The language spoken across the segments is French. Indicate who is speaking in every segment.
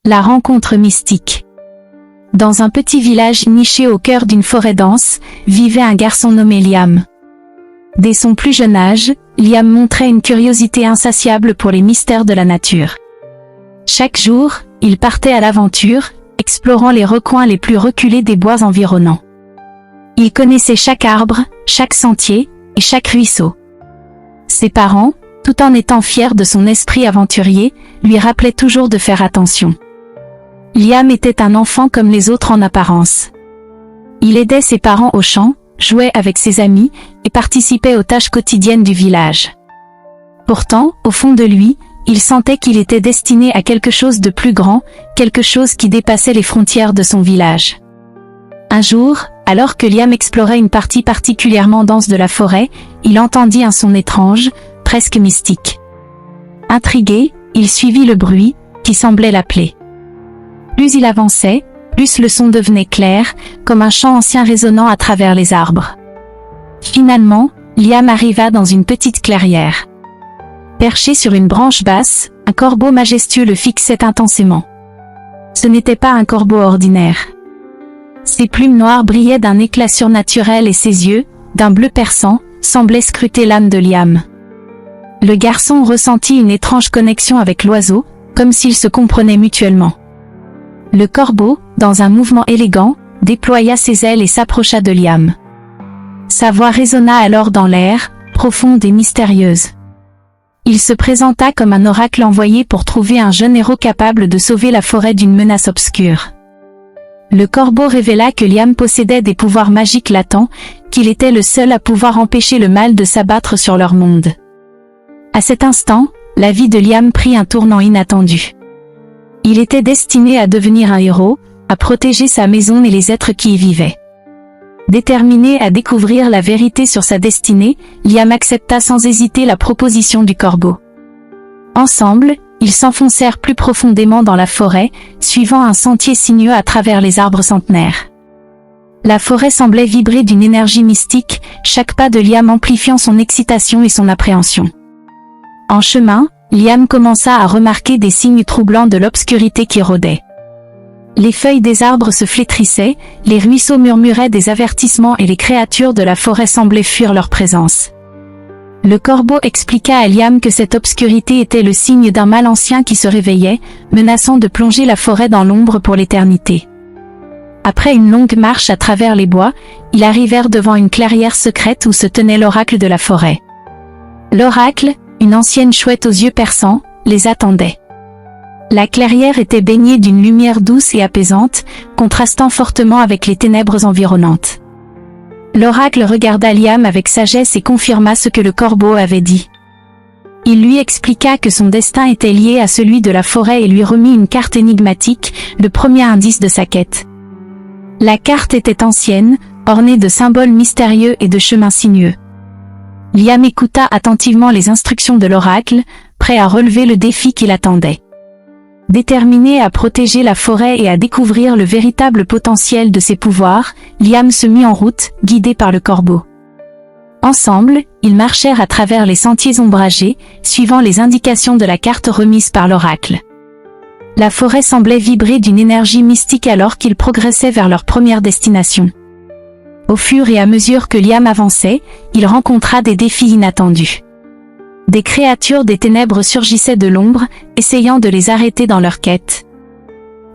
Speaker 1: La rencontre mystique. Dans un petit village niché au cœur d'une forêt dense, vivait un garçon nommé Liam. Dès son plus jeune âge, Liam montrait une curiosité insatiable pour les mystères de la nature. Chaque jour, il partait à l'aventure, explorant les recoins les plus reculés des bois environnants. Il connaissait chaque arbre, chaque sentier et chaque ruisseau. Ses parents, tout en étant fiers de son esprit aventurier, lui rappelaient toujours de faire attention. Liam était un enfant comme les autres en apparence. Il aidait ses parents au champ, jouait avec ses amis et participait aux tâches quotidiennes du village. Pourtant, au fond de lui, il sentait qu'il était destiné à quelque chose de plus grand, quelque chose qui dépassait les frontières de son village. Un jour, alors que Liam explorait une partie particulièrement dense de la forêt, il entendit un son étrange, presque mystique. Intrigué, il suivit le bruit, qui semblait l'appeler. Plus il avançait, plus le son devenait clair, comme un chant ancien résonnant à travers les arbres. Finalement, Liam arriva dans une petite clairière. Perché sur une branche basse, un corbeau majestueux le fixait intensément. Ce n'était pas un corbeau ordinaire. Ses plumes noires brillaient d'un éclat surnaturel et ses yeux, d'un bleu perçant, semblaient scruter l'âme de Liam. Le garçon ressentit une étrange connexion avec l'oiseau, comme s'ils se comprenaient mutuellement. Le corbeau, dans un mouvement élégant, déploya ses ailes et s'approcha de Liam. Sa voix résonna alors dans l'air, profonde et mystérieuse. Il se présenta comme un oracle envoyé pour trouver un jeune héros capable de sauver la forêt d'une menace obscure. Le corbeau révéla que Liam possédait des pouvoirs magiques latents, qu'il était le seul à pouvoir empêcher le mal de s'abattre sur leur monde. À cet instant, la vie de Liam prit un tournant inattendu. Il était destiné à devenir un héros, à protéger sa maison et les êtres qui y vivaient. Déterminé à découvrir la vérité sur sa destinée, Liam accepta sans hésiter la proposition du corbeau. Ensemble, ils s'enfoncèrent plus profondément dans la forêt, suivant un sentier sinueux à travers les arbres centenaires. La forêt semblait vibrer d'une énergie mystique, chaque pas de Liam amplifiant son excitation et son appréhension. En chemin, Liam commença à remarquer des signes troublants de l'obscurité qui rôdait. Les feuilles des arbres se flétrissaient, les ruisseaux murmuraient des avertissements et les créatures de la forêt semblaient fuir leur présence. Le corbeau expliqua à Liam que cette obscurité était le signe d'un mal ancien qui se réveillait, menaçant de plonger la forêt dans l'ombre pour l'éternité. Après une longue marche à travers les bois, ils arrivèrent devant une clairière secrète où se tenait l'oracle de la forêt. L'oracle, une ancienne chouette aux yeux perçants, les attendait. La clairière était baignée d'une lumière douce et apaisante, contrastant fortement avec les ténèbres environnantes. L'oracle regarda Liam avec sagesse et confirma ce que le corbeau avait dit. Il lui expliqua que son destin était lié à celui de la forêt et lui remit une carte énigmatique, le premier indice de sa quête. La carte était ancienne, ornée de symboles mystérieux et de chemins sinueux. Liam écouta attentivement les instructions de l'oracle, prêt à relever le défi qui l'attendait. Déterminé à protéger la forêt et à découvrir le véritable potentiel de ses pouvoirs, Liam se mit en route, guidé par le corbeau. Ensemble, ils marchèrent à travers les sentiers ombragés, suivant les indications de la carte remise par l'oracle. La forêt semblait vibrer d'une énergie mystique alors qu'ils progressaient vers leur première destination. Au fur et à mesure que Liam avançait, il rencontra des défis inattendus. Des créatures des ténèbres surgissaient de l'ombre, essayant de les arrêter dans leur quête.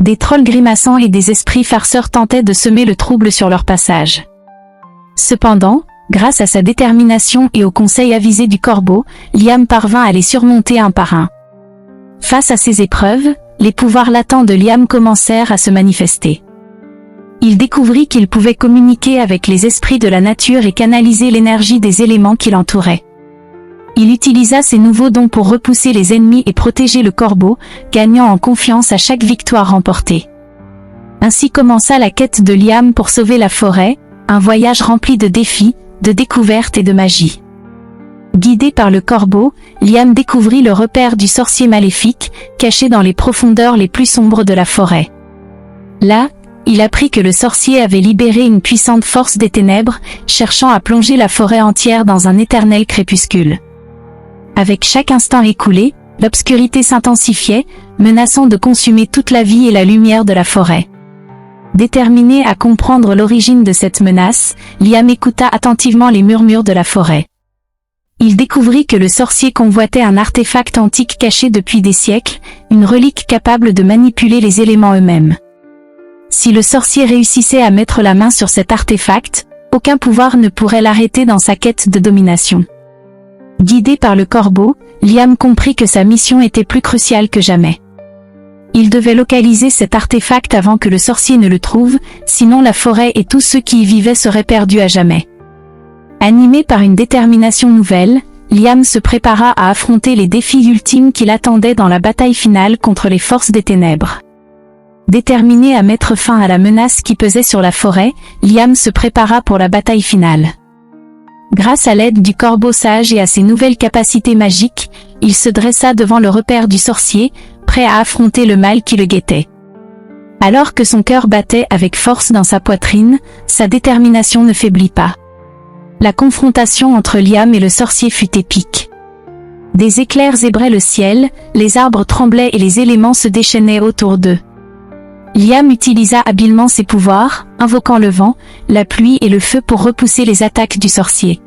Speaker 1: Des trolls grimaçants et des esprits farceurs tentaient de semer le trouble sur leur passage. Cependant, grâce à sa détermination et aux conseils avisés du corbeau, Liam parvint à les surmonter un par un. Face à ces épreuves, les pouvoirs latents de Liam commencèrent à se manifester. Il découvrit qu'il pouvait communiquer avec les esprits de la nature et canaliser l'énergie des éléments qui l'entouraient. Il utilisa ces nouveaux dons pour repousser les ennemis et protéger le corbeau, gagnant en confiance à chaque victoire remportée. Ainsi commença la quête de Liam pour sauver la forêt, un voyage rempli de défis, de découvertes et de magie. Guidé par le corbeau, Liam découvrit le repère du sorcier maléfique, caché dans les profondeurs les plus sombres de la forêt. Là, il apprit que le sorcier avait libéré une puissante force des ténèbres, cherchant à plonger la forêt entière dans un éternel crépuscule. Avec chaque instant écoulé, L'obscurité s'intensifiait, menaçant de consumer toute la vie et la lumière de la forêt. Déterminé à comprendre l'origine de cette menace, Liam écouta attentivement les murmures de la forêt. Il découvrit que le sorcier convoitait un artefact antique caché depuis des siècles, une relique capable de manipuler les éléments eux-mêmes. Si le sorcier réussissait à mettre la main sur cet artefact, aucun pouvoir ne pourrait l'arrêter dans sa quête de domination. Guidé par le corbeau, Liam comprit que sa mission était plus cruciale que jamais. Il devait localiser cet artefact avant que le sorcier ne le trouve, sinon la forêt et tous ceux qui y vivaient seraient perdus à jamais. Animé par une détermination nouvelle, Liam se prépara à affronter les défis ultimes qui l'attendaient dans la bataille finale contre les forces des ténèbres. Déterminé à mettre fin à la menace qui pesait sur la forêt, Liam se prépara pour la bataille finale. Grâce à l'aide du corbeau sage et à ses nouvelles capacités magiques, il se dressa devant le repaire du sorcier, prêt à affronter le mal qui le guettait. Alors que son cœur battait avec force dans sa poitrine, sa détermination ne faiblit pas. La confrontation entre Liam et le sorcier fut épique. Des éclairs zébraient le ciel, les arbres tremblaient et les éléments se déchaînaient autour d'eux. Liam utilisa habilement ses pouvoirs, invoquant le vent, la pluie et le feu pour repousser les attaques du sorcier.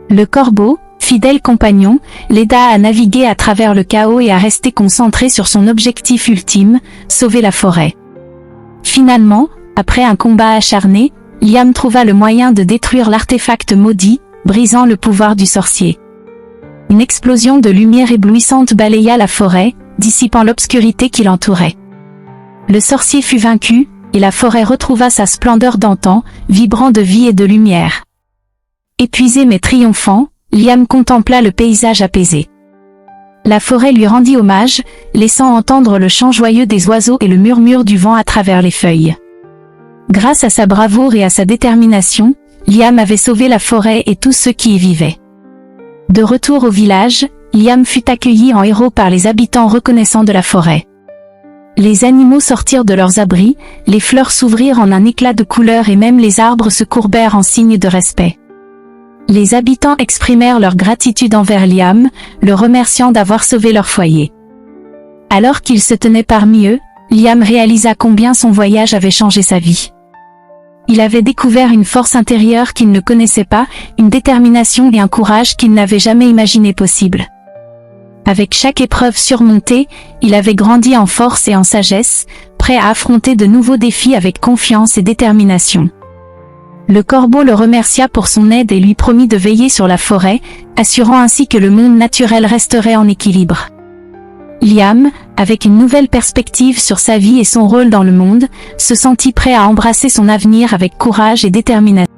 Speaker 1: Le corbeau, fidèle compagnon, l'aida à naviguer à travers le chaos et à rester concentré sur son objectif ultime, sauver la forêt. Finalement, après un combat acharné, Liam trouva le moyen de détruire l'artefact maudit, brisant le pouvoir du sorcier. Une explosion de lumière éblouissante balaya la forêt, dissipant l'obscurité qui l'entourait. Le sorcier fut vaincu, et la forêt retrouva sa splendeur d'antan, vibrant de vie et de lumière. Épuisé mais triomphant, Liam contempla le paysage apaisé. La forêt lui rendit hommage, laissant entendre le chant joyeux des oiseaux et le murmure du vent à travers les feuilles. Grâce à sa bravoure et à sa détermination, Liam avait sauvé la forêt et tous ceux qui y vivaient. De retour au village, Liam fut accueilli en héros par les habitants reconnaissants de la forêt. Les animaux sortirent de leurs abris, les fleurs s'ouvrirent en un éclat de couleurs et même les arbres se courbèrent en signe de respect. Les habitants exprimèrent leur gratitude envers Liam, le remerciant d'avoir sauvé leur foyer. Alors qu'il se tenait parmi eux, Liam réalisa combien son voyage avait changé sa vie. Il avait découvert une force intérieure qu'il ne connaissait pas, une détermination et un courage qu'il n'avait jamais imaginé possible. Avec chaque épreuve surmontée, il avait grandi en force et en sagesse, prêt à affronter de nouveaux défis avec confiance et détermination. Le corbeau le remercia pour son aide et lui promit de veiller sur la forêt, assurant ainsi que le monde naturel resterait en équilibre. Liam, avec une nouvelle perspective sur sa vie et son rôle dans le monde, se sentit prêt à embrasser son avenir avec courage et détermination.